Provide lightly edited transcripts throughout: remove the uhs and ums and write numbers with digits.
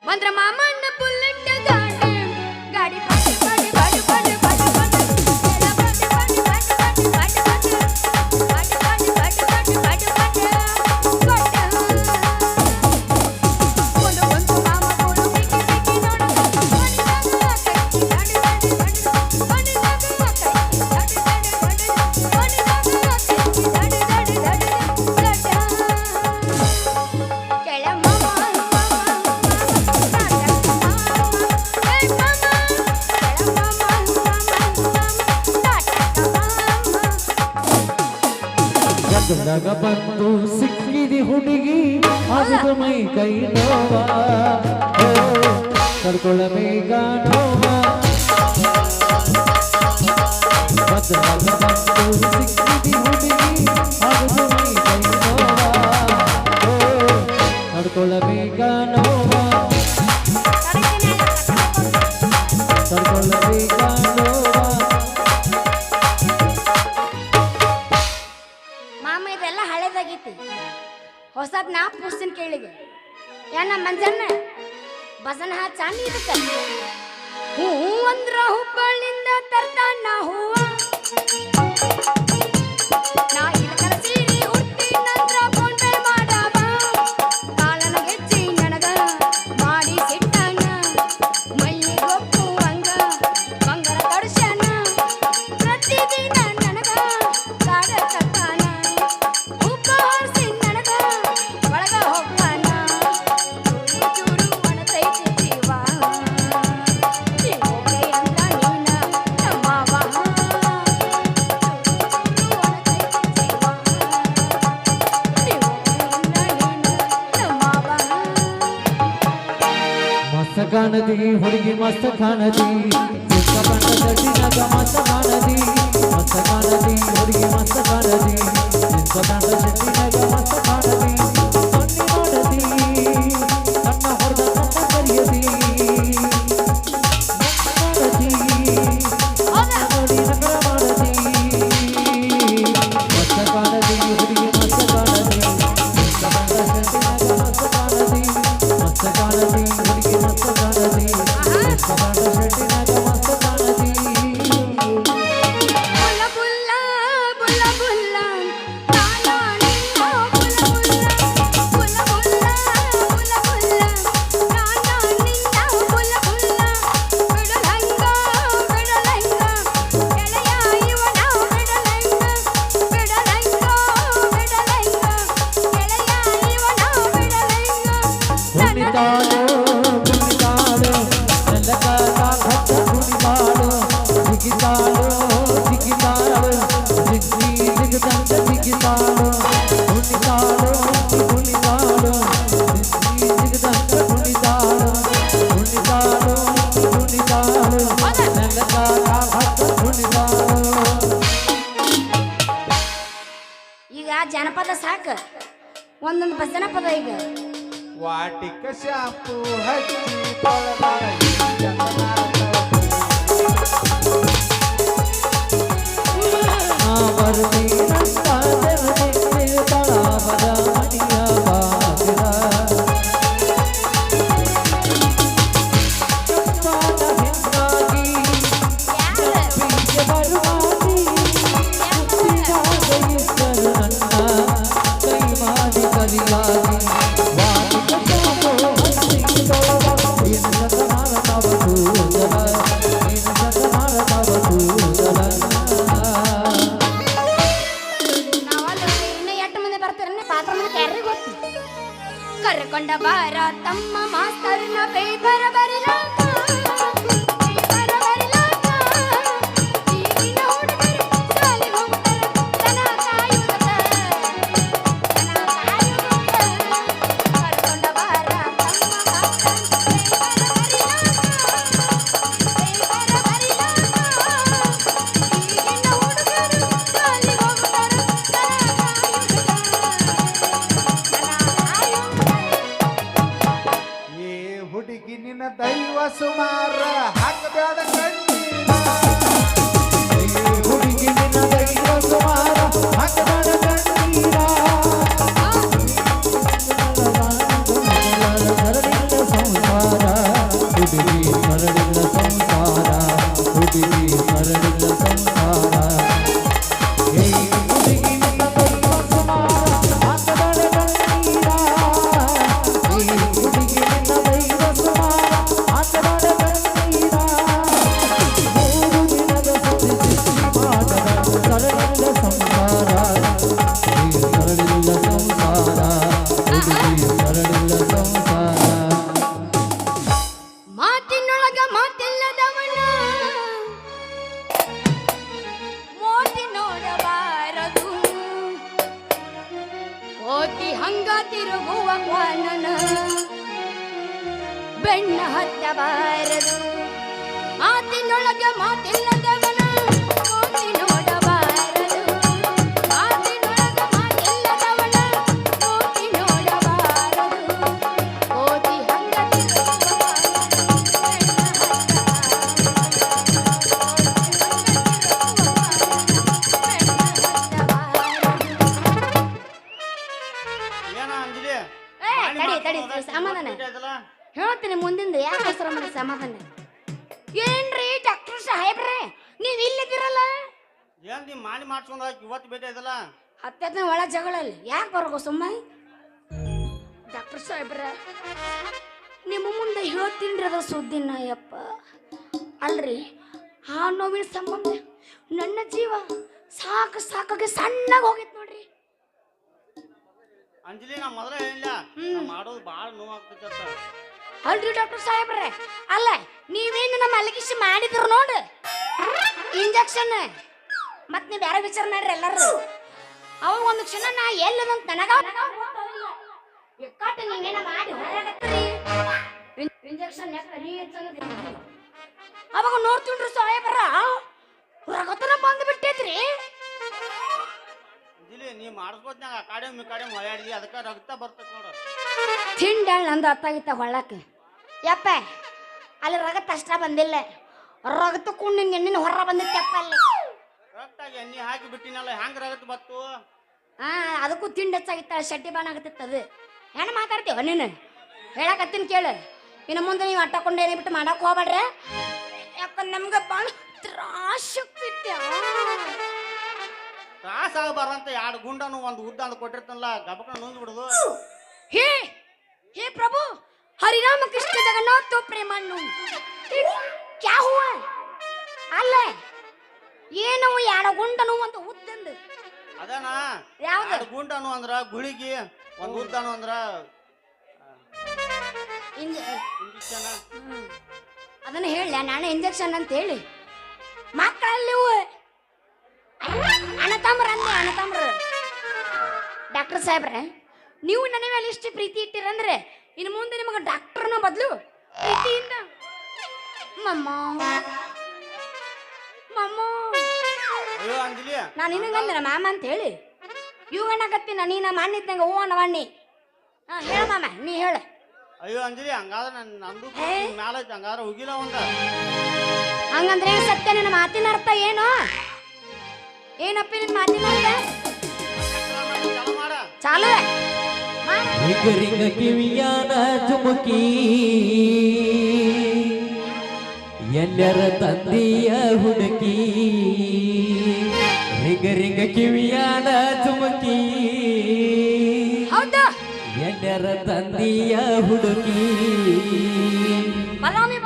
ಬಂದ್ರ ಮಾಮಣ್ಣ ಬುಲೆಟ್ ಗಾಡಿ ಗಾಡಿ ಪಾಟಿ ಪಾಟಿ ಪಾಟಿ ಪಾಟಿ ಪಾಟಿ ಪಾಟಿ ಎಲ್ಲ ಪಾಟಿ ಪಾಟಿ ಪಾಟಿ ಪಾಟಿ ಪಾಟಿ ಪಾಟಿ ಪಾಟಿ ಪಾಟಿ ಪಾಟಿ ಪಾಟಿ ಪಾಟಿ ಒಂದು ಒಂದು ಮಾಮ ಬೋಳು ಬಿಕ್ಕಿ ಬಿಕ್ಕಿ ನೋಡು ಮಣಿದಾಗ ಕೈ ಗಾಡಿ ಗಾಡಿ ಗಾಡಿ ಮಣಿದಾಗ ಕೈ ಗಾಡಿ ಗಾಡಿ ಗಾಡಿ ಮಣಿದಾಗ ಕೈ ಗಾಡಿ ಗಾಡಿ ಗಾಡಿ ಕೆಳ ಮಾಮ ಗದಗ ಬಂದು ಸಿಕ್ಕಿದಿ ಹುಡುಗಿ ಆಗುದು ಮೈ ಕೈ ನೋವ ಕರ್ಕೊಳ್ಳಬೇಕ ನೋವ ಗದಗ ಬಂದು ಸಿಕ್ಕಿದಿ ಹುಡುಗಿ ಆಗುದು ಮೈ ಕೈ ನೋವ ಕರ್ಕೊಳ್ಳಬೇಕ ನೋವ ಕರ್ಕೊಳ್ಳಬೇಕ ನೋವ ಇದೆಲ್ಲ ಹಳೇದಾಗೈತಿ ಹೊಸದ್ ನಾ ಪುಸ್ತನ್ ಕೇಳಿಗೆ ಏನ ಮಂಜನ್ನ ಬಸನ ಚಾಂದಿ ಇದಕ್ಕ ಹೂ ಅಂದ್ರ ಹುಬ್ಬಳ್ಳಿಂದ ತರ್ತಾನ ಹೂವ ನಾ ಇಳಕರ ಸೀರಿ ಹುಟ್ಟಿ ನಂತರ ಫೋನ್ ಪೇ ಮಾಡವ ಕಾಲನ ಗೆಜ್ಜಿ ನನಗ ಮಾಡಿ ಸಿಟ್ಟನ ಮೈಗೆ ಗೊಪ್ಪುವಂಗ ಬಂಗಾರ ತಡ್ಸನ ಪ್ರತಿದಿನ ನನಗ ಕಾಡ ಕತ್ತಾನ ಕಾಣದಿ ಹುಡುಗಿ ಮಸ್ತ ಕಾಣದಿ ಚಿಕ್ಕ ಬಣ್ಣ ಚಟಿನಾಗ ಮಸ್ತ ಕಾಣದಿ ಮಸ್ತ ಕಾಣದಿ ಹುಡುಗಿ ಮಸ್ತ ಕಾಣದಿ ಚಿಕ್ಕ ಬಣ್ಣ ಚಟಿನಾಗ ಮಸ್ತ ಕಾಣದಿ ಕಣ್ಣಿ ಮಾಡದಿ ಕಣ್ಣ ಹೊಡೆದ ಕಣ್ಣ ಕರಿಯದಿ ಮಾಡದಿ ನೋಡಿ ನಗರ ಮಾಡದಿ ಮಸ್ತ ಕಾಣದಿ ಹುಡುಗಿ ಮಸ್ತ ಕಾಣದಿ ಚಿಕ್ಕ ಬಣ್ಣ ಚಟಿನಾಗ ಮಸ್ತ ಕಾಣದಿ ಮಸ್ತ ಕಾಣದಿ ಹುಡುಗಿ ಮಸ್ತ ಕಾಣದಿ ಮಸ್ತ ಬಣ್ಣ ಚಟಿನಾಗ ಮಸ್ತ ಕಾಣದಿ ಬುಲ್ಲ ಬುಲ್ಲ ಬುಲ್ಲ ಬುಲ್ಲ ತಾನ ನಿನ್ನ ಬುಲ್ಲ ಬುಲ್ಲ ಬುಲ್ಲ ಬುಲ್ಲ ಬುಲ್ಲ ಬುಲ್ಲ ತಾನ ನಿನ್ನ ಬುಲ್ಲ ಬುಲ್ಲ ಬಿಡಲಂಗ ಬಿಡಲಂಗ ಗೆಳೆಯ ಇವನ ಬಿಡಲಂಗ ಬಿಡಲಂಗ ಬಿಡಲಂಗ ಗೆಳೆಯ ಇವನ ಬಿಡಲಂಗ ಕುಣಿತಾಳು ಕುಣಿತಾಳು ನೆಲಕ ಕಾಘಟ್ಟ ಕುಣಿತಾಳು ಜಿಗಿತಾಳು ಜಿಗಿತಾಳು ಜಿಗ್ಗಿ ಜಿಗದಂತ ಜಿಗಿತಾಳು ಕುಣಿತಾಳು ಕುಣಿತಾಳು ಜಿಗ್ಗಿ ಜಿಗದಂತ ಕುಣಿತಾಳು ಕುಣಿತಾಳು ಕುಣಿತಾಳು ನೆಲಕ ಕಾಘಟ್ಟ ಕುಣಿತಾಳು ಈಗ ಜನಪದ ಸಾಕು ಒಂದೊಂದು ಭಜನ ಪದ ಈಗ ವಾಟಿಕ ಶಾಂಪು ಹಚ್ಚಿ ತೊಳೆದಾಳ ಬರ್ತೀನಂತ ತೆರೆದಿಟ್ಟಿರ್ತಾಳ ಮದ ಮಡಿಯ ಬಾಗಿಲ ಚಂಪಾನ ಹೆಣ್ಣಾಗಿ ಪ್ರೀತಿಗೆ ಬರುವಾಗಿ ಹುಟ್ಟಿದಾಗ ಇದ್ದರು ನನ್ನ ಕೈ ಮಾಡಿ ಕರಿಯಾಗಿ ವಾಟಿಕ ಶಾಂಪು ಹಚ್ಚಿ ತೊಳೆದ ಏನು ಶತಮಾನ ತವ ಕೂದಲ ಏನು ಶತಮಾನ ತವ ಕೂದಲ ಇನ್ನು 8 ಮಂದಿ ಬರ್ತಾರನ್ನ ಪಾತ್ರ ಮನೆ ಯಾರಿಗೆ ಗೊತ್ತು ಕರ್ಕೊಂಡ ಬಾರ ತಮ್ಮ ಮಾಸ್ತರ್ನ ಪೇಪರ್ ಬರಿಲಾಕ ಪೇಪರ್ ಬರಿಲಾಕ ಈಗಿನ ಹುಡುಗರು ಶಾಲೆಗೆ ಹೋಗ್ತಾರ ದನ ಕಾಯುವುದಕ್ಕ ದನ ಕಾಯುವುದಕ್ಕ ಕರ್ಕೊಂಡ ಬಾರ ತಮ್ಮ ಮಾಸ್ತರ್ನ ಪೇಪರ್ ಬರಿಲಾಕ ಪೇಪರ್ ಬರಿಲಾಕ ಈಗಿನ ಹುಡುಗರು ಶಾಲೆಗೆ ಹೋಗ್ತಾರ ಏ ಹುಡುಗಿ ನಿನ್ನ ದೈವ ಸುಮಾರ ಹಾಕಬೇಡ ಕಣ್ಣೀರ ಹುಡುಗಿ ನಿನ್ನ ದೈವ ಸುಮಾರ ಹಾಕಬೇಡ ಕಣ್ಣೀರ ಸರಳಿಲ್ಲ ಸಂಸಾರ ಹುಡುಗಿ ಸರಳಿಲ್ಲ ಸಂಸಾರ ಹುಡುಗಿ ಸರಳಿಲ್ಲ ಸಂಸಾರ ಹೇ ಹುಡುಗಿ ನಿನ್ನ ದೈವ ಸುಮಾರ ಹಾಕಬೇಡ ಕಣ್ಣೀರ ಹೇ ಹುಡುಗಿ ನಿನ್ನ ದೈವ ಸುಮಾರ ಹಾಕಬೇಡ ಕಣ್ಣೀರ ಮೂರು ದಿನದ ಸುದ್ದಿ ಮಾಡದ ಸರಳಿಲ್ಲ ಸಂಸಾರ ಹೇ ಸರಳಿಲ್ಲ ಸಂಸಾರ ಹುಡುಗಿ ಸರಳಿಲ್ಲ ಸಂಸಾರ ಮಾತಿನೊಳಗ ಮಾತಿಲ್ಲದವನ ಮೋತಿ ನೋಡಬಾರದು ಕೋತಿ ಹಂಗ ತಿರುಗುವ ಕ್ವಾನನ ಬೆಣ್ಣ ಹತ್ತಬಾರದು ಮಾತಿನೊಳಗ ಮಾತಿಲ್ಲದವನ ಮೋತಿ ನೋಡಬಾರದು ಮಾತಿನೊಳಗ ಮಾತಿಲ್ಲದವನ ಮೋತಿ ನೋಡಬಾರದು ಕೋತಿ ಹಂಗ ಏನ ಅಂಜಲಿ ತಡಿ ಸಮಾಧಾನ ಹೇಳ್ತೀನಿ ಮುಂದಿಂದ ಯಾಕೆ ಹೆಸರು ಮಾಡಿ ಸಮಾಧಾನ ಏನ್ರಿ ಡಾಕ್ಟರ್ ಸಾಹೇಬ್ರೆ ನೀವ್ ಇಲ್ಲಿದ್ದೀರಲ್ಲ ಏನ್ ನೀ ಮಾಡಿ ಮಾಡ್ಸ್ಕೊಂಡ್ ಹೋಗಿ ಇವತ್ತು ಭೇಟಿ ಆಯ್ತಲ್ಲ ಹತ್ತನೇ ಒಳ ಜಗಳಲ್ಲಿ ಯಾಕೆ ಬರಗೋ ಸುಮ್ಮ ಡಾಕ್ಟರ್ ಸಾಹೇಬ್ರೆ ನಿಮ್ಮ ಮುಂದೆ ಹೇಳ್ತೀನಿ ಅದ ಸುದ್ದಿನ ಯಪ್ಪ ಅಲ್ರಿ ಆ ನೋವಿನ ಸಂಬಂಧ ನನ್ನ ಜೀವ ಸಾಕಾಗಿ ಸಣ್ಣಗೆ ಹೋಗಿತ್ತು ನೋಡ್ರಿ ಅಂಜಲಿ ನಾ ಮೊದಲ ಹೇಳಿಲ್ಲ ನಾ ಮಾಡೋದು ಭಾಳ ನೋವಾಗ್ತೈತೆ ಅಂತ ಅಲ್ರಿ ಡಾಕ್ಟರ್ ಸಾಹೇಬ್ರೆ ಅಲ್ಲ ನೀವೇನು ನಮ್ಮ ಅಲಗಿಸಿ ಮಾಡಿದ್ರು ನೋಡು ಇಂಜೆಕ್ಷನ್ ಮತ್ ನೀವ್ ಯಾರೋ ವಿಚಾರ ಮಾಡ್ರಿ ಎಲ್ಲರೂ ಅವಾಗ ಒಂದು ಕ್ಷಣ ನಾ ಎಲ್ಲದಂತ ನನಗ ನೀವೇನ ಮಾಡಿ ಇಂಜೆಕ್ಷನ್ ಅವಾಗ ನೋಡ್ತಿನ್ರಿ ಸಾಹೇಬ್ರ ರಗತನ ಬಂದು ಬಿಟ್ಟೈತ್ರಿ ಅಂಜಲಿ ನೀ ಮಾಡಿಸ್ಕೋತ್ನಾಗ ಕಾಡೆ ಹೊಳ್ಯಾಡಿದಿ ಅದಕ್ಕೆ ರಕ್ತ ಬರ್ತೈತೆ ನೋಡು ತಿಂಡಾಳ್ ನಂದು ಅತ್ತಾಗಿತ್ತ ಹೊಳ್ಳಕ್ಕೆ ಯಪ್ಪ ಅಲ್ಲಿ ರಗತ್ ಅಷ್ಟ ಬಂದಿಲ್ಲ ರಗತ ಕುಂಡಿನ ಎಣ್ಣಿನ ಹೊರ ಬಂದಿತ್ತಪ್ಪ ಅಲ್ಲಿ ಕರೆಕ್ಟಾಗಿ ಎಣ್ಣೆ ಹಾಕಿ ಬಿಟ್ಟಿನಲ್ಲ ಹೆಂಗ್ ರಗತ್ ಬತ್ತು ಅದಕ್ಕೂ ತಿಂಡಿ ಹೆಚ್ಚಾಗಿತ್ತ ಶೆಟ್ಟಿ ಬಾಣ ಆಗತ್ತಿತ್ತು ಅದು ಹೆಣ್ಣು ಮಾತಾಡ್ತೀವ ನೀನು ಹೇಳಕತ್ತೀನಿ ಕೇಳು ಇನ್ನು ಮುಂದೆ ನೀವು ಅಟ್ಟಕೊಂಡು ಏನೇ ಬಿಟ್ಟು ಮಾಡಕ್ ಹೋಗ್ಬೇಡ್ರೆ ಯಾಕಂದ್ರೆ ನಮ್ಗೆ ಭಾಳ ತ್ರಾಸಕ್ತಿತ್ಯ ತ್ರಾಸ ಆಗಬಾರ್ದಂತ ಎರಡು ಗುಂಡನು ಒಂದು ಉದ್ದ ಅಂತ ಕೊಟ್ಟಿರ್ತನಲ್ಲ ಗಬಕ ನುಂಗ್ ಬಿಡುದು ಹೇ ಹೇ ಪ್ರಭು हरिराम कृष्ण जगन्नाथ तो प्रेमानु क्या हुआ ಅಲ್ಲ ಏನು ಯಾಡ ಗುಂಡನು ಒಂದು ಉದ್ದಂದು ಅದನಾ ಯಾವುದು ಎರಡು ಗುಂಡನು ಅಂದ್ರ ಗುಳಿಗಿ ಒಂದು ಉದ್ದನು ಅಂದ್ರ ಇಂಜೆಕ್ಷನ್ ಅದನ್ನ ಹೇಳ ನಾನು ಇಂಜೆಕ್ಷನ್ ಅಂತ ಹೇಳಿ ಮಕ್ಕಳಲ್ಲಿ ಅಣ್ಣತಮ್ರ ಡಾಕ್ಟರ್ ಸಾಹೇಬ್ರೆ ನೀವು ನನ್ನ ಮೇಲೆ ಇಷ್ಟು ಪ್ರೀತಿ ಇಟ್ಟಿರಂದ್ರೆ ಇನ್ನು ಮುಂದೆ ನಿಮಗೆ ಡಾಕ್ಟರ್ನ ಬದಲು ಪ್ರೀತಿಯಿಂದ ಮಮ್ಮ ಅಯ್ಯೋ ಅಂಜಲಿ ನಾನು ನಿನಗಂದ್ರ ಮಾಮ ಅಂತ ಹೇಳಿ ಇವಾಗಣ್ಣಕತ್ತೀನಿ ನೀನ ಮಾಡಿದ್ದಂಗ ಹೂ ಅಣ್ಣ ವಾಣಿ ಹೇಳ ಮಾಮ ನೀ ಹೇಳ ಅಯ್ಯೋ ಅಂಜಲಿ ಹಂಗಾದ್ರೆ ನಂದು ಮ್ಯಾಲ ಐತಿ ಹಂಗಾದ್ರೆ ಹೋಗಿಲ್ಲ ಒಂದ ಹಂಗಂದ್ರೆ ಸತ್ಯ ನಿನ್ನ ಮಾತಿನ ಅರ್ಥ ಏನು ಏನಪ್ಪಿ ನಿನ್ನ ಮಾತಿನ ಅರ್ಥ ಚಾಲು ರಿಂಗ ರಿಂಗ ಕಿವಿಯಾನ ಚುಮುಕಿ ಎಲ್ಲರ ತಂದೆಯ ಹುಡುಕಿ ರಿಂಗ ರಿಂಗ ಕಿವಿಯಾನ ಚುಮುಕಿ ಹೌದಾ ಎಲ್ಲರ ತಂದೆಯ ಹುಡುಕಿ ಬಲಾಮಿ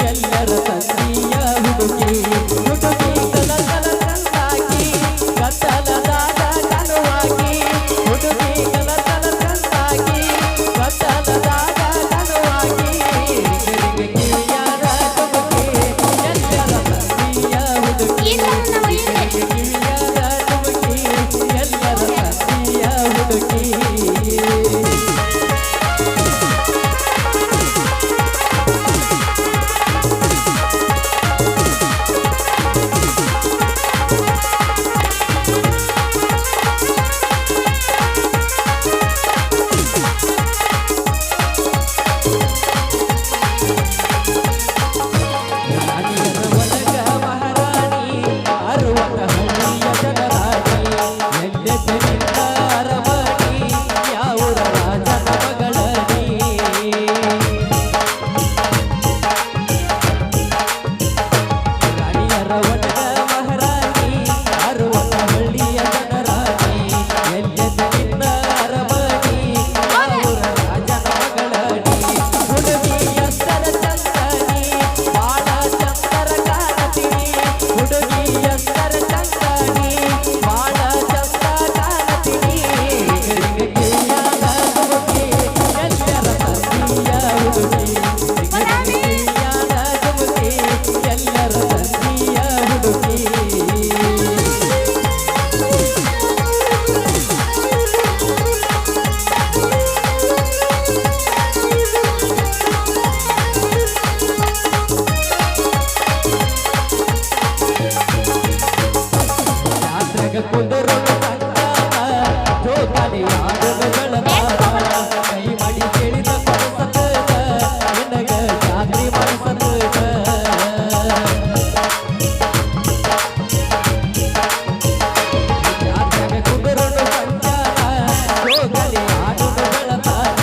ಎಲ್ಲರ ತಂದೆಯ ಹುಡುಕಿ ಕುಂದರು ಜೋಕಾಲಿ ಆಡುವ ಬೆಳಗಾರ ಕೈ ಮಾಡಿ ಕೇಳಿದ ಕೊಡಸದ ನಿನಗ ಜಾತ್ರೆ ಮಾಡಿಸದ ಜಾತ್ರೆಗೆ ಕುಂದರು ಸಂಚಾರ ಜೋಕಾಲಿ ಆಡುವ ಬೆಳಗಾರ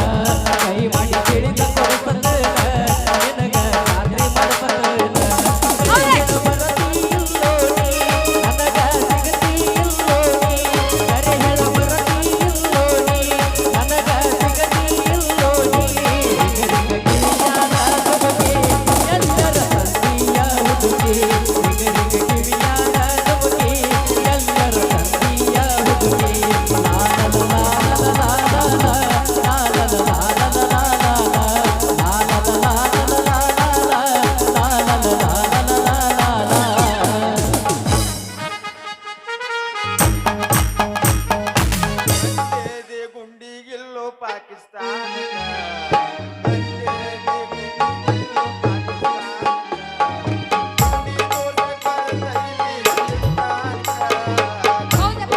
ಕೈ ಮಾಡಿ ಕೇಳಿದ ಕೊಡಸದ ನಿನಗ ಜಾತ್ರೆ ಮಾಡಿಸದ ಅಂದೇದಿ ಗುಂಡಿಗಿಲ್ಲು ಪಾಕಿಸ್ತಾನ ಅಂದೇದಿ ಗುಂಡಿಗಿಲ್ಲು ಪಾಕಿಸ್ತಾನ ಗುಂಡಿ ತೋರ್ಸಕ್ ಬರ್ತೈತಿ ಹಿಂದುಸ್ತಾನ ಹೌದಪ್ಪ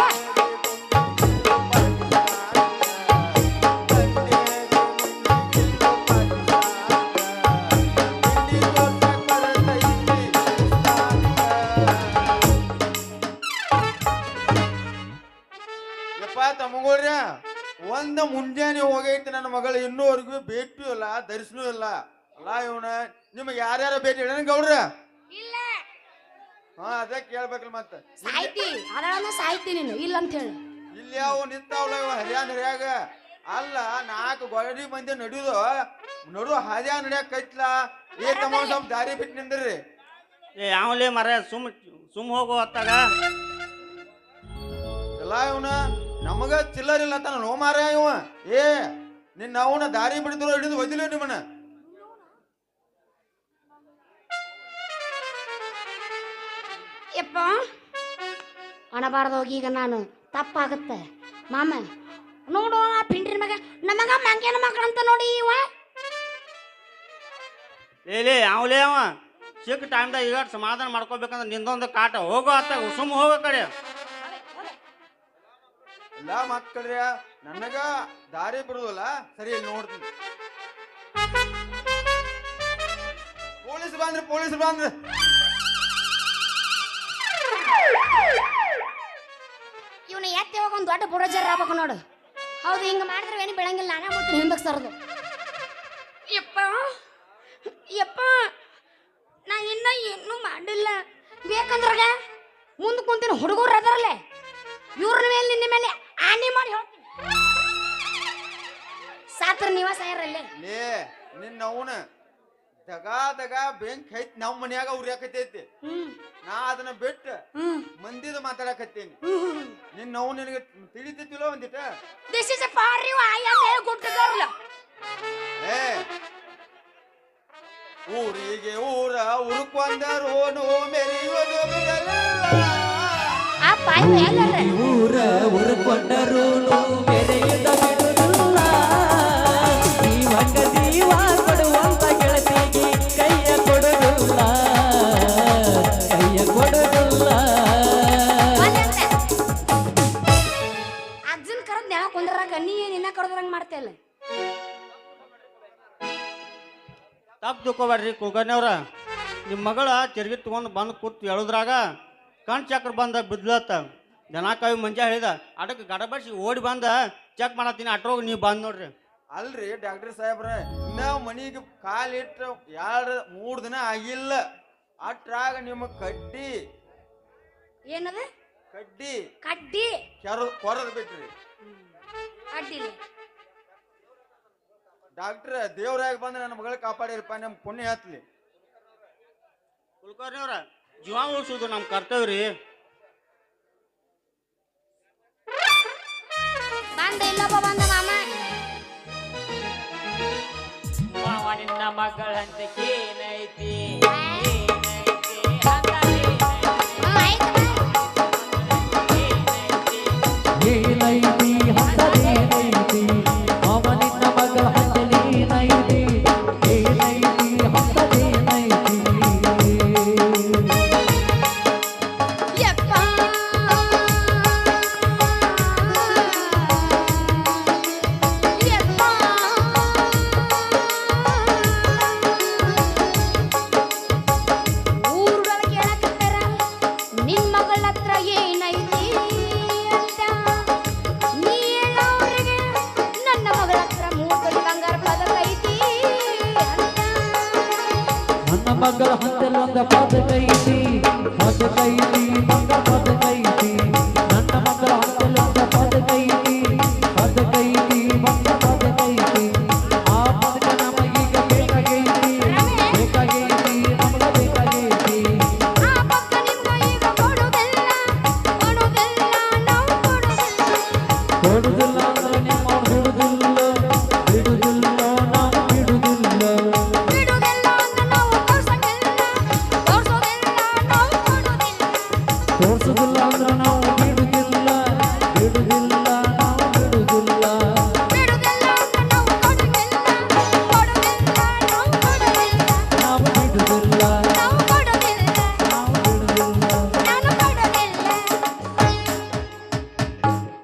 ಯಪ್ಪ ತಮಗೋರ್ಯ ಒಂದ ಮುಂಜಾನೆ ಹೋಗೈತಿ ನನ್ನ ಮಗಳು ಇನ್ನೂವರೆಗೂ ಭೇಟಿಯೂ ಇಲ್ಲ ಧರಿಸ್ನೂ ಇಲ್ಲ ಅಲ್ಲ ಇವನ ನಿಮಗೆ ಯಾರ್ಯಾರ ಭೇಟಿ ಹೇಳ ಗೌಡ್ರ ಇಲ್ಲ ಹಾ ಅದೇ ಕೇಳ್ಬೇಕಲ್ಲ ಮತ್ತ ಸಾಯ್ತಿ ಅದನ್ನ ಸಾಯ್ತಿ ನೀನು ಇಲ್ಲ ಅಂತ ಹೇಳಿ ಇಲ್ಲಿ ಯಾವ ನಿಂತಾವಲ್ಲ ಇವ ಹರ್ಯಾಗ ಅಲ್ಲ 4 ಗೋಡಿ ಮಂದಿ ನಡಿಯೋದು ನಡು ಹಾದ್ಯಾ ನಡ್ಯಾಕ ಕೈತ್ಲ ಏ ತಮ್ಮ ಸ್ವಲ್ಪ ದಾರಿ ಬಿಟ್ಟು ನಿಂದ್ರಿ ಏ ಯಾವಲೇ ಮರ ಸುಮ್ ಹೋಗು ಹೊತ್ತಾಗ ಎಲ್ಲ ಇವನ ನಮಗ ಚಿಲ್ಲರಿಲ್ಲ ಅಂತ ನೋ ಮಾರ ಇವ ಏ ನಿನ್ನ ಅವನ ದಾರಿ ಬಿಡಿದ್ರು ಹಿಡಿದು ಒದಿಲ್ಲ ನಿಮ್ಮನ ಯಪ್ಪ ಅಣಬಾರ್ದು ಈಗ ನಾನು ತಪ್ಪಾಗುತ್ತೆ ಮಾಮ ನೋಡು ಆ ಪಿಂಡ್ರಿ ಮಗ ನಮಗ ಮಂಗೇನ ಮಕ್ಕಳಂತ ನೋಡಿ ಇವ ಲೇ ಯಾವಲೇ ಅವ ಸಿಕ್ಕ ಟೈಮ್ದಾಗ ಈಗ ಸಮಾಧಾನ ಮಾಡ್ಕೋಬೇಕಂದ್ರೆ ನಿಂದೊಂದು ಕಾಟ ಹೋಗೋ ಹೊತ್ತಾಗ ಸುಮ್ ಹೋಗೋ ಕಡೆ ಎಲ್ಲ ಮಕ್ಕಳ್ರಿ ನನಗ ದಾರಿ ಬಿಡುದಲ್ಲ ಸರಿ ಇಲ್ಲಿ ನೋಡ್ತೀನಿ ಪೊಲೀಸ್ ಬಂದ್ರಿ ಇವನ ಎತ್ತಿ ಹೋಗ ಒಂದು ದೊಡ್ಡ ಬುಡಜರ್ ಆಗ್ಬೇಕು ನೋಡು ಹೌದು ಹಿಂಗ ಮಾಡಿದ್ರೆ ಏನು ಬೆಳಂಗಿಲ್ಲ ನಾನೇ ಮಾಡ್ತೀನಿ ಹಿಂದಕ್ಕೆ ಸರ್ದು ಯಪ್ಪ ಯಪ್ಪ ನಾ ಇನ್ನ ಏನೂ ಮಾಡಿಲ್ಲ ಬೇಕಂದ್ರಾಗ ಮುಂದೆ ಕುಂತೀನಿ ಹುಡುಗರು ಅದರಲ್ಲೇ ಇವ್ರ ಮೇಲೆ ನಿನ್ನ ಮೇಲೆ ಆನೆ ಮಾಡಿ ಹೇಳ್ತೀನಿ ಸಾತ್ರ ನಿವಾಸ ಇರಲ್ಲೇ ಲೇ ನಿನ್ನ ಅವನ ದಗ ಬೆಂಕ್ ಐತಿ ನಮ್ಮ ಮನ್ಯಾಗ ಉರಿಯಾಕತೈತಿ ನಾ ಅದನ್ನ ಬಿಟ್ಟು ಮಂದಿದ ಮಾತಾಡಕತ್ತೇನಿ ನಿನ್ನ ಅವ್ ನಿನಗೆ ತಿಳಿತಿತ್ತಿಲ್ಲ ಒಂದಿಟ this is a for you I am a good girl ಏ ಊರಿಗೆ ಊರ ಉರುಕೊಂಡರೋನು ಮೆರೆಯುವುದು ಬಿಡಲ್ಲ ಆ ಪಾಯ್ ಎಲ್ಲರ ಊರ ಉರುಕೊಂಡರು ಮೆರೆಯುತ್ತ ಬಿಡುವುದಿಲ್ಲ ಈ ಮಂಗ ಜೀವ ಕೊಡುವಂತ ಗೆಳತಿಗೆ ಕೈಯ ಕೊಡುವುದಿಲ್ಲ ಅಜ್ಜನ್ ಕರೆದ್ ನೆಲ ಕುಂದ್ರಾಗ ನೀ ನಿನ್ನ ಕರೆದ್ರಂಗ ಮಾಡ್ತೇಲ್ಲ ತಪ್ಪು ತಿಳ್ಕೊಬೇಡ್ರಿ ಕುಲ್ಕರ್ಣಿಯವ್ರ ನಿಮ್ಮ ಮಗಳ ತಿರ್ಗಿ ತಗೊಂಡು ಬಂದು ಕೂತು ಹೇಳುದ್ರಾಗ ಕಣ್ ಚಕ್ರ ಬಂದ ಬಿದ್ಲತ್ತ ಜನ ಕವಿ ಮಂಜ ಹೇಳಿದ ಅದಕ್ಕೆ ಗಡಬಡಿಸಿ ಓಡಿ ಬಂದ ಚೆಕ್ ಮಾಡತ್ತೀನಿ ಅಟ್ರೋಗ ನೀವು ಬಂದ್ ನೋಡ್ರಿ ಅಲ್ರಿ ಡಾಕ್ಟರ್ ಸಾಹೇಬ್ರ ಇನ್ನ ಮನಿಗೆ ಕಾಲಿಟ್ಟು 2-3 ದಿನ ಆಗಿಲ್ಲ ಅಟ್ರಾಗ ನಿಮ್ಮ ಕಡ್ಡಿ ಏನದ ಕಡ್ಡಿ ಕಡ್ಡಿ ಕೊರದ್ ಬಿಟ್ರಿ ಅಡ್ಡಿಲ್ಲ ಡಾಕ್ಟರ್ ದೇವ್ರಾಗ ಬಂದ್ರೆ ನನ್ನ ಮಗಳ ಕಾಪಾಡಿರಪ್ಪ ನಮ್ ಪುಣ್ಯ ಹತ್ಲಿ ಕುಲ್ಕರ್ಣಿಯವ್ರ ಜೀವ ಉಳಿಸೋದು ನಮ್ಮ ಕರ್ತವ್ಯ ರೀ ಬಂದ ಇಲ್ಲೊಬ್ಬ ಬಂದ ಮಾಮ ಮಾವ ನಿನ್ನ ಮಗಳಂತೆ ಏನೈತಿ ಏನೈತಿ ಹಂತದೇನೈತಿ ಅವನಿನ್ನ ಮಗಳ ಹಂತಲೇನೈತಿ ಏನೈತಿ ಹಂತದೇನೈತಿ ಯಪ್ಪ ಮಗಳ ಹಂತಲೊಂದ ಪದಕೈತಿ ಪದಕೈತಿ ಮಗಳ ಪದಕೈತಿ ನನ್ನ ಮಗಳ ಹಂತಲೊಂದ ಪದಕೈತಿ ಪದಕೈತಿ ಮಗಳ ಪದಕೈತಿ ಆ ಪದಕ ನಮಗೀಗ ಬೇಕಾಗೈತಿ ಬೇಕಾಗೈತಿ ನಮಗ ಬೇಕಾಗೈತಿ ಆ ಪಕ್ಕ ನಿಮ್ಗ ಈಗ ಕೊಡುದಿಲ್ಲ ನಾವು ಕೊಡುದಿಲ್ಲ ಅಂದ್ರೆ ನಿಮ್ಮ ಬಿಡುದಿಲ್ಲ ಬಿಡುದಿಲ್ಲ ನಾವು ಬಿಡುದಿಲ್ಲ ಬಿಡುದಿಲ್ಲ ಅಂದ್ರೆ ನಾವು ತೋರ್ಸಂಗಿಲ್ಲ ನಾವು ಕೊಡುದಿಲ್ಲ ತೋರ್ಸುದಿಲ್ಲ ಅಂದ್ರೆ ನಾವು ಬಿಡುದಿಲ್ಲ ಬಿಡುದಿಲ್ಲ ನಾವು ಬಿಡುದಿಲ್ಲ ಬಿಡುದಿಲ್ಲ ಅಂದ್ರೆ ನಾವು ಕೊಡುದಿಲ್ಲ ನಾವು ಬಿಡುದಿಲ್ಲ ನಾವು ಕೊಡುದಿಲ್ಲ ನಾವು ಬಿಡುದಿಲ್ಲ ನಾನು ಕೊಡುದಿಲ್ಲ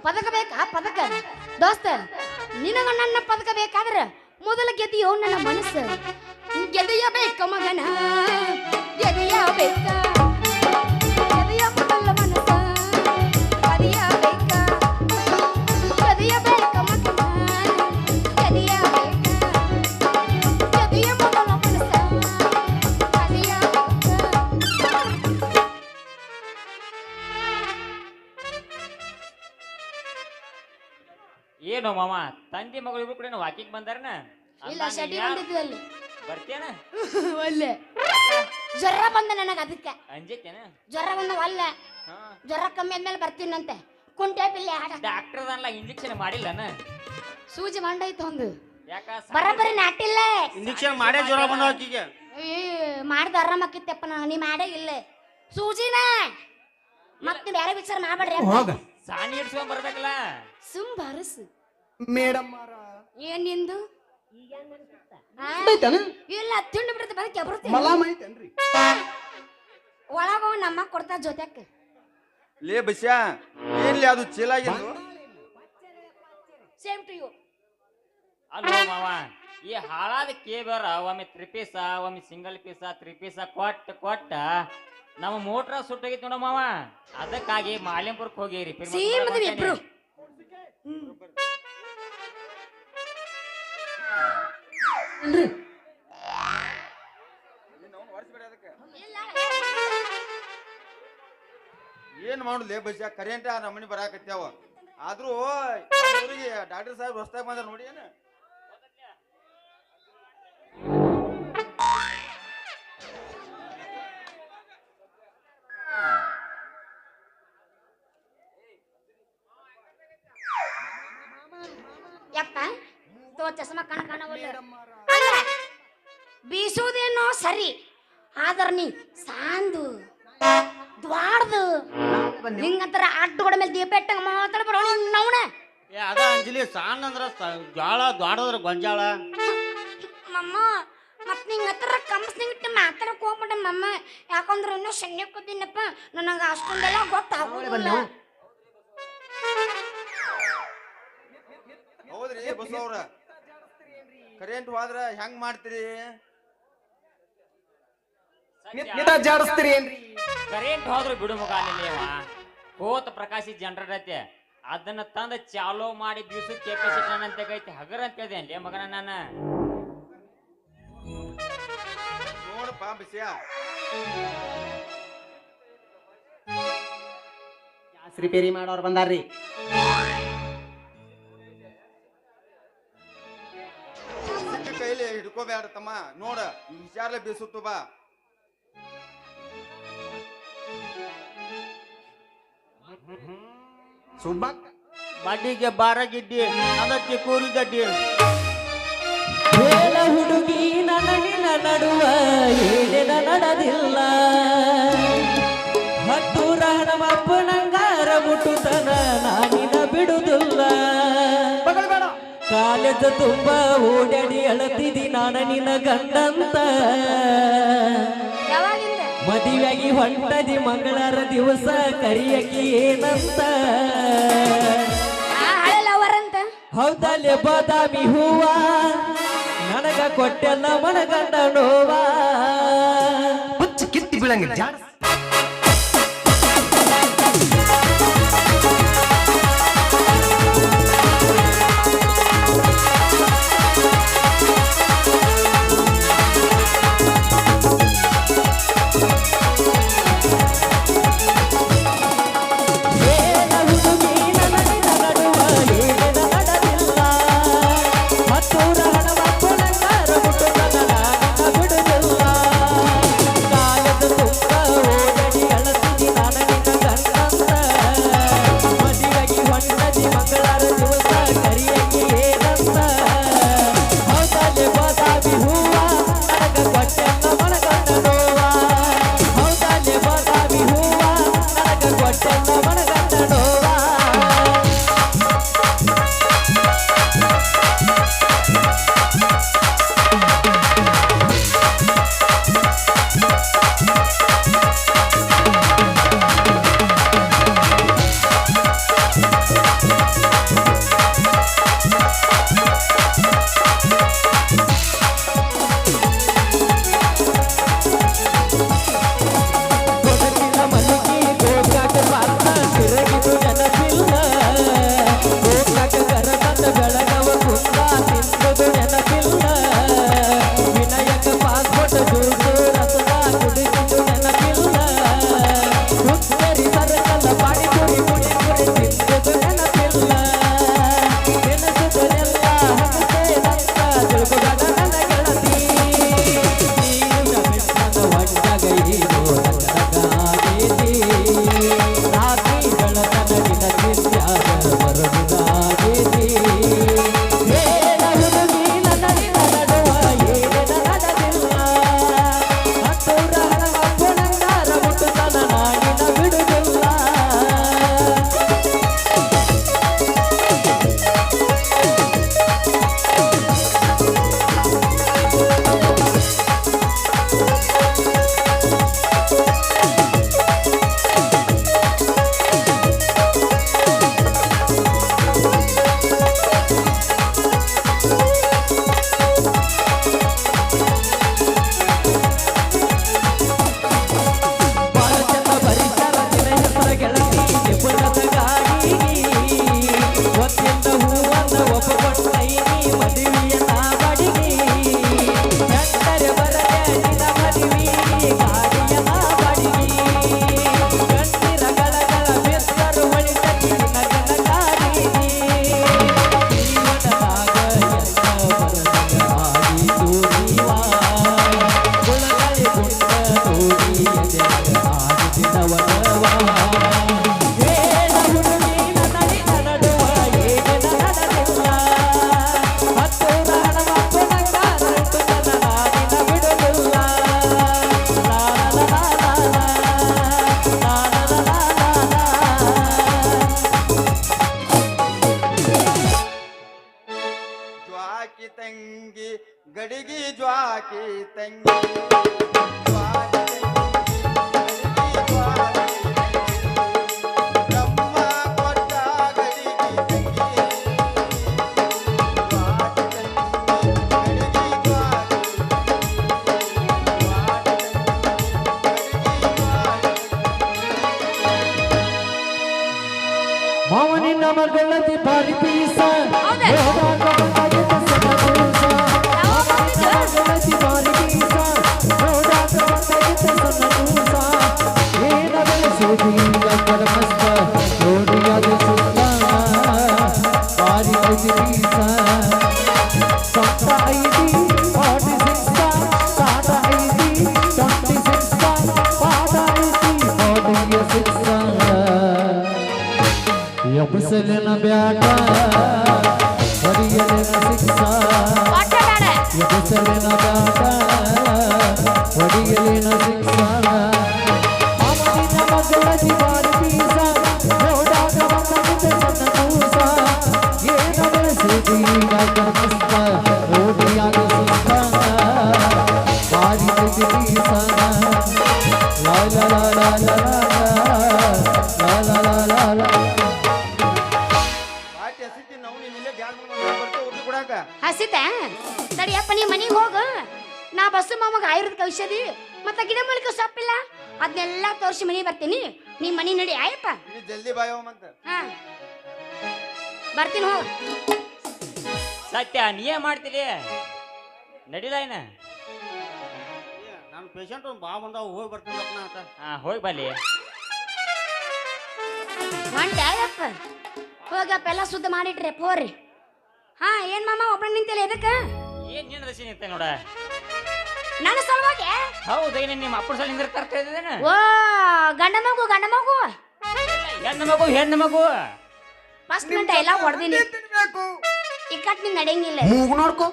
ಪದಕ ಬೇಕಾ ಪದಕ ದೋಸ್ತ ನಿನಗ ನನ್ನ ಪದಕ ಬೇಕಾದ್ರೆ ಮೊದಲ ಗೆದಿಯೋ ನನ್ನ ಮನಸ್ಸು ಗೆದೆಯಬೇಕ ಮಗನ ಗೆದೆಯಬೇಕ ಗೆದೆಯ ಮೊದಲ ಮನಸ್ಸ ಕದಿಯಬೇಕ ಗೆದೆಯಬೇಕ ಮಗನ ಗೆದೆಯಬೇಕ ಗೆದೆಯ ಮೊದಲ ಮನಸ್ಸ ಕದಿಯಬೇಕ ಏನು ಮಾವ ತಂದೆ ಮಗಳು ಇಬ್ರು ಕೂಡ ವಾಕಿಂಗ್ ಬಂದಾರನ ಇಲ್ಲ ಶೆಟಿ ಬಂದಿದ್ದಲ್ಲಿ ಬರ್ತೇನ ಒಳ್ಳೆ ಜ್ವರ ಬಂದ ನನಗೆ ಅದಕ್ಕೆ ಅಂಜೈತೇನ ಜ್ವರ ಬಂದ ಒಳ್ಳೆ ಹಾ ಜ್ವರ ಕಮ್ಮಿ ಆದ್ಮೇಲೆ ಬರ್ತೀನಂತೆ ಕುಂಟೆ ಪಿಲ್ಲೆ ಆಡ ಡಾಕ್ಟರ್ ಅದಲ್ಲ ಇಂಜೆಕ್ಷನ್ ಮಾಡಿಲ್ಲನ ಸೂಜಿ ಮಂಡೈತು ಒಂದು ಯಾಕ ಬರಬರಿ ನಾಟಿಲ್ಲ ಇಂಜೆಕ್ಷನ್ ಮಾಡೇ ಜ್ವರ ಬಂದ ಆಕಿಗೆ ಮಾಡ್ದ ಆರಾಮಾಕಿತ್ತಪ್ಪ ನೀ ಮಾಡೇ ಇಲ್ಲ ಸೂಜಿನ ಮತ್ ನೀವ್ ಬೇರೆ ವಿಚಾರ ಮಾಡ್ಬೇಡ್ರಿ ಹೋಗ ಸಾನಿ ಇಡ್ಸ್ಕೊಂಡ್ ಬರ್ಬೇಕಲ್ಲ ಸುಮ್ ಬರಸು ಮೇಡಮ್ ಏನ್ ನಿಂದು ಆ? ಇಲ್ಲ ತಿಂಡಿ ಬಿಡ್ತ ಬಂದ ಬರ್ತೀನಿ ಮಲಾಮ್ ಐತೇನ್ರಿ ಒಳಗ ನಮ್ಮ ಕೊಡ್ತಾ ಜೊತೆಕ್ ಲೇ ಬಸ್ಯಾ ಏನ್ಲಿ ಅದು ಚೀಲ ಆಗಿದ್ದು ಸೇಮ್ ಟು ಯು ಅಲ್ವ ಮಾವ ಈ ಹಾಳಾದ ಕೇಬರ್ ಒಮ್ಮೆ 3 ಪೀಸ ಒಮ್ಮೆ ಸಿಂಗಲ್ ಪೀಸ 3 ಪೀಸ ಕೊಟ್ಟ ನಮ್ಮ ಮೋಟ್ರ ಸುಟ್ಟೋಗಿತ್ತು ನೋಡ ಮಾವ ಅದಕ್ಕಾಗಿ ಮಾಲಿಂಪುರಕ್ಕೆ ಹೋಗಿರಿ ಸೇಮ್ ಅದ ಇಬ್ರು ಏನ್ ಮಾಡುದು ಲೇ ಬಸ್ಯಾ ಕರೆಂಟ್ ಆ ನಮ್ಮನಿ ಬರಾಕತ್ಯಾವ ಆದ್ರೂ ಅವ್ರಿಗೆ ಡಾಕ್ಟರ್ ಸಾಹೇಬ್ ಹೊಸ್ತಾಗ ಬಂದಾರ ನೋಡಿ ಏನ ಯಪ್ಪ ತೋ ಚಸ್ಮಾ ಕಾಣವಲ್ಲ ಅಲ್ಲ ಬೀಸುವುದೇನೋ ಸರಿ ಆದ್ರ ನೀ ಸಾಂದು ದ್ವಾಡ್ದು ಹಿಂಗಂತರ ಅಡ್ಡುಗಡ ಮೇಲೆ ದೀಪ ಇಟ್ಟಂಗ ಮಾತಾಡ್ಬೇಡ ನವಣ ಏ ಅದ ಅಂಜಲಿ ಸಣ್ಣ ಅಂದ್ರ ಜ್ವಾಳ ದ್ವಾಡದ್ರ ಗೊಂಜಾಳ ಮಮ್ಮ ಮತ್ ನಿಂಗತ್ರ ಕಂಪಸ್ನಿಂಗ್ ಇಟ್ಟು ಮಾತಾಡಕ್ ಹೋಗ್ಬಿಟ್ಟೆ ಮಮ್ಮ ಯಾಕಂದ್ರ ಇನ್ನೂ ಸಣ್ಣ ಕೂದಿನಪ್ಪ ನನಗ ಅಷ್ಟೊಂದೆಲ್ಲ ಗೊತ್ತಾಗೋದಿಲ್ಲ ಹೌದ್ರಿ ಬಸವ್ರ ಕರೆಂಟ್ ಹೋದ್ರ ಹೆಂಗ್ ಮಾಡ್ತೀರಿ ನಿತ ಜಾಡಿಸ್ತೀರಿ ಏನ್ರಿ ಕರೆಂಟ್ ಹೋದ್ರು ಬಿಡು ಮಗ ಅಲ್ಲಿವ ಕೋತ ಪ್ರಕಾಶಿ ಜನರೇಟ್ ಐತೆ ಅದನ್ನ ತಂದ ಚಾಲೋ ಮಾಡಿ ಬೀಸು ಕೆಪಾಸಿಟಿ ಅಂತ ಐತಿ ಹಗರ ಅಂತ ಹೇಳಿದೆ ಅಲ್ಲೇ ಮಗನ ನಾನು ನೋಡಪ್ಪ ಬಸ್ಯಾ ಗ್ಯಾಸ್ ರಿಪೇರಿ ಮಾಡೋರು ಬಂದಾರ್ರಿ ಸಿಕ್ಕ ಕೈಲಿ ಹಿಡ್ಕೋಬೇಡ ತಮ್ಮ ನೋಡ ಈ ವಿಚಾರಲೆ ಬೀಸುತ್ತು ಬಾ ಸುಬ್ಬಕ್ಕ ಮಡ್ಡಿಗೆ ಬಾರ ಗಿಡ್ಡಿ ಅದಕ್ಕೆ ಕೂರಿ ಗಡ್ಡಿ ಹೇಳ ಹುಡುಗಿ ನನ್ನ ನಿನ್ನ ನಡುವ ಏನೇನ ನಡೆದಿಲ್ಲ ಹತ್ತೂರ ನಮ್ಮಪ್ಪ ನಂಗಾರ ಮುಟ್ಟುತನ ನಾನಿನ ಬಿಡುದಿಲ್ಲ ಬೇಡ ಕಾಲೇಜ್ ತುಂಬ ಓಡಾಡಿ ಅಳತಿದಿ ನಾನ ನಿನ್ನ ಗಂಡಂತ ಯಾವಾಗಿಂದ ಮದುವೆಯಾಗಿ ಹೊಂಟದಿ ಮಂಗಳಾರ ದಿವಸ ಕರಿಯಕಿ ಏನಂತ ಹಳೆ ಲವರ್ ಅಂತ ಹೌದಲ್ಲೇ ಬಾದಾಮಿ ಹೂವ ನನಗ ಕೊಟ್ಟೆಲ್ಲ ಮನಗಂಡ ನೋವಾ ಹುಚ್ಚ ಕಿತ್ತಿ ಬೀಳಂಗಿಲ್ಲ ಜಾಡ್ಸ್ ಏನ ಹುಡುಗಿನ ನಡಿನ ನಡುವ ಏನೇನ ನಡೆದಿಲ್ಲ ಹತ್ತೂರ ಹಣಮಪ್ಪು ನಂಗಾರಟ್ಟು ನನ್ನ ನಾನಿನ ಬಿಡುವುದಿಲ್ಲ ಜ್ವಾಕಿ ತಂಗಿ ಗಡಿಗಿ ಜ್ವಾಕಿ ತಂಗಿ ಜ್ವಾಕಿ ತಂಗಿ, ಗಡಿಗಿ ಜ್ವಾಕಿ ತಂಗಿ. ಬ್ರಹ್ಮ ಕೊಟ್ಟ ಗಡಿಗಿ ತಂಗಿ ಜ್ವಾಕಿ ತಂಗಿ, ಗಡಿಗಿ ಜ್ವಾಕಿ ಮಾವನಿನ ಮಗಳತಿ ಬಾರಿ ಪೀಸ ಹೌದಾ? ಹೋದಾಗ ಬಂದಾಗಿದ್ದ ಸಣ್ಣ ಕೂಸ. ಮಾವನಿನ ಮಗಳತಿ ಬಾರಿ ಪೀಸ ಹೋದಾಗ ಬಂದಾಗಿದ್ದ ಸಣ್ಣ ಕೂಸ. ಏನ ಬೆಳೆಸೋದು ಈಗ ಕಡಮಸ್ತ ನೋಡಿ ಅದು ಸುತ್ತ ಬಾರಿ ಐತಿ ಪೀಸ ಸೊಂಟ ಐತಿ 46 ಸಾಟ ಐತಿ 26 ಪಾದ ಐತಿ 46 ಎಬ್ಸಲಿನ ಬ್ಯಾಟ ಹೊಡಿಯಲಿನ ಶಿಕ್ಷ ಒಟ್ಟ ಬೇಡ ಎಬ್ಸಲಿನ ಬ್ಯಾಟ ಹೊಡಿಯಲಿನ ಶಿಕ್ಷ ಮಾವನಿನ ಮಗಳ ದಿವಾರಿ ಪೀಸ ನೋಡಾಗ ಬಂದಿದ್ದ ಸಣ್ಣ ಕೂಸ ಏನ ಬೆಳೆಸಿದಿ ಈಗ ಕರ್ಮಸ್ತ ಓಡಿಯಾಗ ಸುಸ್ತ ಬಾರಿ ಐತಿ ಪೀಸ ಲಾ ಲಾ ಲಾ ಲಾ ಲಾ ಲಾ ಲಾ ಲಾ ಲಾ ಲಾ ಬಾಟಿ ಹಸಿತಿ ನಾವು ನಿನ್ನೆ ಬ್ಯಾಗ್ ಬರ್ತೇವೆ ಊಟ ಕೊಡಾಕ ಹಸಿತ ತಡಿಯಪ್ಪ ನೀ ಮನಿಗೆ ಹೋಗು ನಾ ಬಸ್ಸು ಮಾಮಗ ಆಯುರ್ವೇದ ಔಷಧಿ ಮತ್ತೆ ಗಿಡ ಮೂಲಿಕೆ ಸೊಪ್ಪಿಲ್ಲ ಅದನ್ನೆಲ್ಲ ತೋರಿಸಿ ಮನೆಗೆ ಬರ್ತೀನಿ ನೀ ಮನಿ ನಡಿ ಆಯಪ್ಪ ನೀ ಜಲ್ದಿ ಬಾಯವಮ್ಮಂತ ಹಾ ಬರ್ತೀನಿ ಹೋಗು ಸತ್ಯ ನೀ ಏನ್ ಮಾಡ್ತೀರಿ ನಡಿಲ ಏನ ನನ್ನ ಪೇಷಂಟ್ ಒಂದು ಬಾ ಬಂದಾವ ಹೋಗಿ ಬರ್ತೀನಿ ಅಂತ ಹಾ ಹೋಗಿ ಬಲ್ಲಿ ಹೊಂಟೆ ಆಯಪ್ಪ ಹೋಗಪ್ಪ ಎಲ್ಲ ಶುದ್ಧ ಮಾಡಿಟ್ರಿ ಹೋರಿ ಹಾ ಏನ್ ಮಾಮ ಒಬ್ಬ ನಿಂತಿಲ್ಲ ಎದಕ್ಕೆ ಏನ್ ನಿನ್ನ ರಸಿ ನಿಂತೆ ನೋಡ ನನ್ನ ಸಲುವಾಗಿ ಹೌದೇನ ನಿಮ್ಮ ಅಪ್ಪನ ಸಲ ನಿಂದಿರ್ತಾರ ಇದ್ದೇನೆ ಓ ಗಂಡ ಮಗು ಹೆಣ್ಣು ಮಗು ಫಸ್ಟ್ ಮಿನಿಟ್ ಎಲ್ಲ ಹೊಡೆದಿನಿ ತಿನ್ಬೇಕು ಇಕ್ಕಟ್ ನಿನ್ ನಡೆಯಂಗಿಲ್ಲ ಮೂಗು ನೋಡ್ಕೋ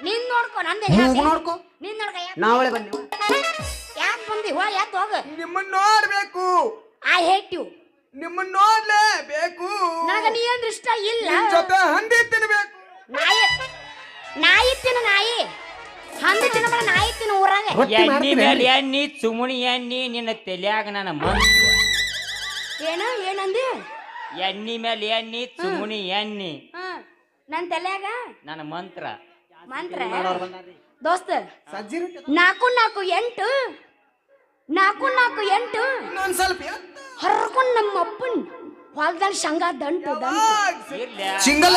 ನಿನ್ ನೋಡ್ಕೊ ನಂದೆ ಮೂಗು ನೋಡ್ಕೋ ನಿನ್ ನೋಡ್ಕ ನಾವಳೆ ಬನ್ನಿ ಯಾಕೆ ಬಂದಿ ಹೋ ಯಾತ್ ಹೋಗ ನಿಮ್ಮನ್ನ ನೋಡ್ಬೇಕು ಐ ಹೇಟ್ ಯು ನಿಮ್ಮನ್ನ ನೋಡ್ಲೇಬೇಕು ನನಗ ನೀ ಅಂದ್ರೆ ಇಷ್ಟ ಇಲ್ಲ ನಿಮ್ ಜೊತೆ ಹಂದಿ ತಿನ್ಬೇಕು ನಾಯಿ ತಿನ್ನು ನಾಯಿ ಹಂದಿ ತಿನ್ನಬೇಡ ನಾಯಿ ತಿನ್ನು ಊರಾಗ ರೊಟ್ಟಿ ಎಣ್ಣಿ ಮಾಡ್ತೀರಿ ಮೇಲೆ ಎಣ್ಣಿ ಸುಮುನಿ ಎಣ್ಣಿ ನಿನ್ನ ತಲ್ಯಾಗ ನನ್ನ ಮಂತ್ರ ಏನಂದಿ ಎಣ್ಣಿ ಮೇಲೆ ಎಣ್ಣಿ ಸುಮುನಿ ಎಣ್ಣಿ ನನ್ ತಲ್ಯಾಗ ನನ್ನ ಮಂತ್ರ ಮಂತ್ರ ದೋಸ್ತ ಸಜ್ಜಿ ರೊಟ್ಟಿ 4 4 8 ಇನ್ನೊಂದ್ ಸ್ವಲ್ಪ ಹರ್ಕೊಂಡ್ ನಮ್ಮ ಅಪ್ಪನ್ ಹೊಲದಲ್ಲಿ ಶಂಗಾ ದಂಟು ಇರ್ಲ್ಯಾ ಸಿಂಗಲ್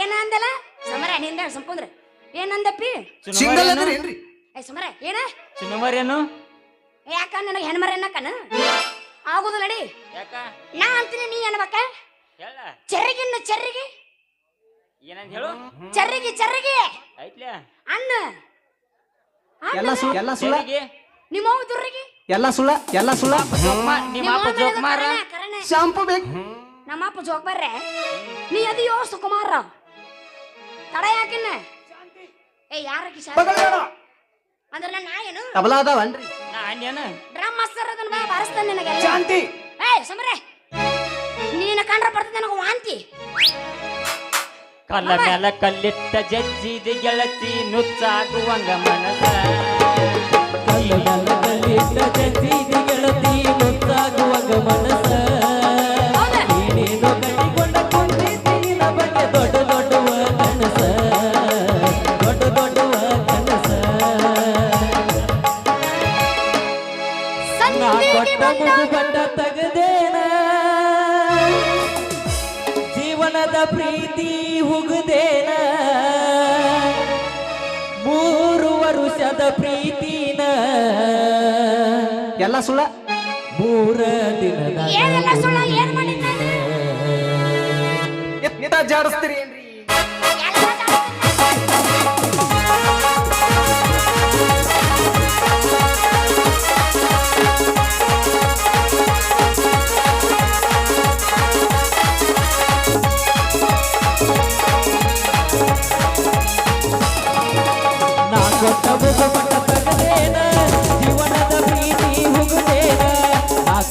ಏನಂದಲ್ಲ ಸಮರ ನಿಂದ ಸಂಪುಂದ್ರ ಏನಂದಪ್ಪಿ ಸಿಂಗಲ್ ಅದ್ರೇನ್ರಿ ಏ ಸಮರ ಏನ ಚುನುಮರೇನು ಯಾಕ ನನಗೆ ಹೆಣ್ಮರ ಅನ್ನಕನ ಆಗುದು ನಡಿ ಯಾಕ ನಾ ಅಂತೀನಿ ನೀ ಅನ್ಬೇಕ ಹೇಳ ಚೆರ್ರಿಗೆ ಏನಂತ ಹೇಳು ಚೆರ್ರಿಗೆ ಐತ್ಲ್ಯಾ ಅಣ್ಣ ಎಲ್ಲ ಸುಳ್ಳ ಸರಿಗೆ ನಿಮ್ಮ ದುರ್ರಿಗೆ ಎಲ್ಲ ಸುಳ್ಳ ನಿಮ್ಮ ಅಪ್ಪ ಜೋಕ್ಮಾರ ಶಾಂಪು ಬೇಕು ನಮ್ಮಪ್ಪ ಜೋಕ್ ಬರ್ರೆ ನೀ ಅದಿಯೋ ಸುಕುಮಾರ ತಡ ಯಾಕಿನ್ನ ಏ ಯಾರ ಕಿಶ ಅಂದ್ರೆ ನಾ ಏನು ತಬಲ ಅದಾವನ್ರಿ ನಾ ಅನ್ಯನ ಡ್ರಮ್ ಮಾಸ್ತರ್ ಅದನ್ನ ಬಾ ಬಾರಿಸ್ತಾನೆ ನಿನಗೆಲ್ಲ ಶಾಂತಿ ಏ ಸಮರೆ ನೀನ ಕಂಡ್ರ ಬರ್ತದೆ ನನಗೆ ವಾಂತಿ ಕಲ್ಲ ಮೇಲ ಕಲ್ಲಿಟ್ಟ ಜಜ್ಜಿದ ಗೆಳತಿ ನುಚ್ಚಾಗುವಂಗ ಮನಸ ಕಲ್ಲಿಟ್ಟ ಜಜ್ಜಿದ ಗೆಳತಿ ಮುತ್ತಾಗುವಾಗ ಮನಸ್ಸ ಹೌದಾ? ನೀನೇನೋ ಕಟ್ಟಿಕೊಂಡ ಕುಂತಿದ್ದೀನ ಬಗ್ಗೆ ದೊಡ್ಡವ ಕನಸ ದೊಡ್ಡವ ಕನಸ ನಾ ಕೊಟ್ಟ ಮುಗುಬಟ್ಟ ತೆಗೆದೇನ ಜೀವನದ ಪ್ರೀತಿ ಹುಗುದೇನ 3 ವರುಷದ ಪ್ರೀತಿನ ಎಲ್ಲ ಸುಳ್ಳ 3 ದಿನದ ಏನೆಲ್ಲ ಸುಳ್ಳ ಏನ್ ಮಾಡಿದ್ದ ಜಾಡಿಸ್ತೀರಿ ಏನ್ರಿ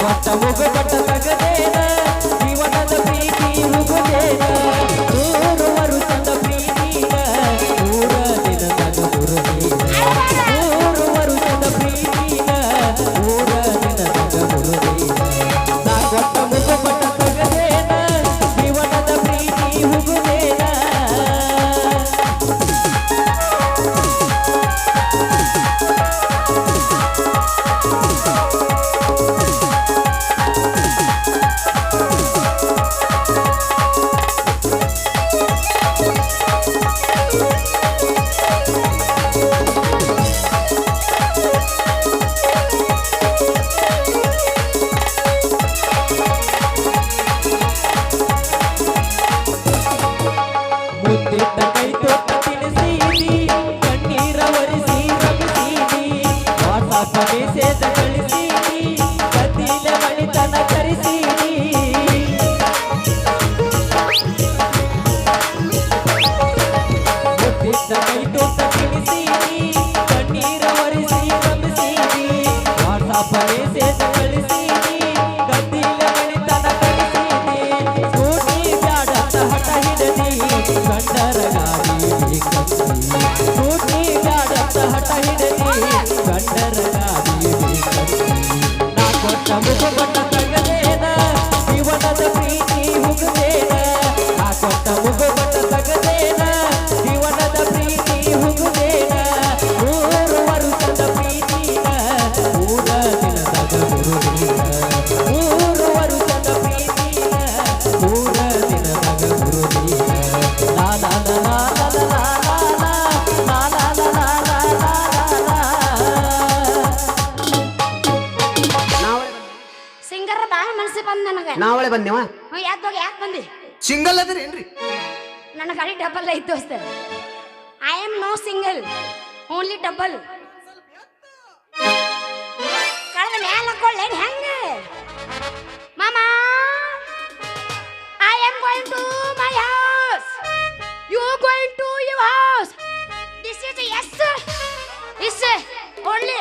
ಕೊಟ್ಟ ಮುಗುಬಟ್ಟ ತಗದೇನ ಜೀವನದ ಪ್ರೀತಿ ಮುಗುದೇನ 100 ವರುಷದ ಪ್ರೀತಿಗ 100 ದಿನದಾಗ ಮುರುದೇನ 100 ವರುಷದ ಪ್ರೀತಿಗ 100 ದಿನದಾಗ ಮುರುದೇನ ನಾ ಕೊಟ್ಟ ಮುಗುಬಟ್ಟ ತಗದೇನ ಜೀವನದ ಪ್ರೀತಿ ಮುಗುದೇನ ಮುತ್ತಿಟ್ಟ ಕೈ ತೊಟ್ಟ ತಿನಿಸೀನಿ ಕಣ್ಣೀರ ಒರೆಸಿ ರಮಿಸೀನಿ ವಾಟ್ಸಾಪ್ ಮೆಸೇಜ್ ಕಳಿಸೀನಿ ಕತ್ತಿಲೆ ಮಣಿತನ ಕರೆಸೀನಿ ಮುತ್ತಿಟ್ಟ ಕೈ ತೊಟ್ಟ ತಿನಿಸೀನಿ ಕಣ್ಣೀರ ಒರೆಸಿ ರಮಿಸೀನಿ ವಾಟ್ಸಾಪ್ ಮೆಸೇಜ್ ಕಳಿಸೀನಿ ಕತ್ತಿಲೆ ಮಣಿತನ ಕರೆಸೀನಿ ಸ್ಕೂಟಿ ಬ್ಯಾಡಂತ ಹಠ ಹಿಡದಿ ಗಂಡರ ಗಾಡಿ ಬೇಕಂತಿ ಸ್ಕೂಟಿ ಬ್ಯಾಡಂತ ಹಠ ಹಿಡದಿ ಗಂಡರ ಗಾಡಿ ಬೇಕಂತಿ ನಾ ಕೊಟ್ಟ ಮುಗುಬಟ್ಟ ತಗದೇನ ಜೀವನದ ಪ್ರೀತಿ ಹುಗುದೇನ ನಾ ಕೊಟ್ಟ ಮುಗುಬಟ್ಟ ತಗದೇನ ಜೀವನದ ಪ್ರೀತಿ ಹುಗುದೇನ 100 ವರುಷದ ಪ್ರೀತಿನ 100 ದಿನದಾಗ ಮುರುದೇನ 100 ವರುಷದ ಪ್ರೀತಿನ 100 ದಿನದಾಗ ಮುರುದೇನ ಲಾ ಲಾ ಲಾ ಲಾ ಲಾ ಲಾ ಲಾ ಲಾ ಲಾ ಲಾ ಲಾ ಲಾ ಲಾ ನಾವಳೆ ಸಿಂಗರ್ ಬಾಳ ಮನಸ್ಸಿ ಬಂದ್ ನನಗ ನಾವಳೆ ಬಂದೇವ ಯಾಕೆ ಬಂದಿ ಸಿಂಗಲ್ ಅದ್ರೇನ್ರಿ ನನ್ನ ಗಾಡಿ ಡಬಲ್ ಐತ್ ದೋಸ್ತ I am no single only double ಕಳೆದ ಮ್ಯಾಲ ಹಾಕೊಳ್ಳೇನ್ ಹೆಂಗ ಮಾಮಾ I am going to my house you going to your house this is as only